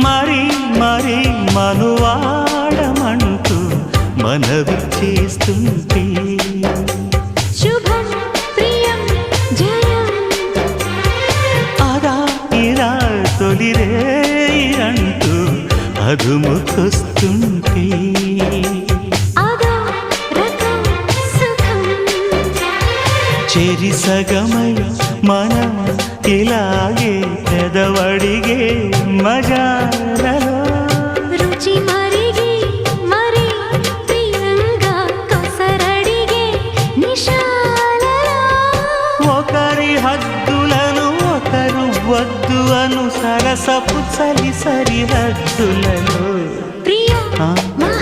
మరి మరి మనువాడమంటూ మనవి చేస్తుంటే శుభం ప్రియం జయం అదా ఇదా తొలిరే అంటూ అదుముకొస్తుంటే అదో రకం సుఖం చెరి సగమై మనం ఇలాగే పెదవడిగే మజాలలో రుచి మరిగి మరి ప్రియంగా కొసరడిగే నిశాలలో ఒకరి హద్దులను ఒకరు వద్దు అను సరసపు చలి సరిహద్దులలో ప్రియ ఆ? మా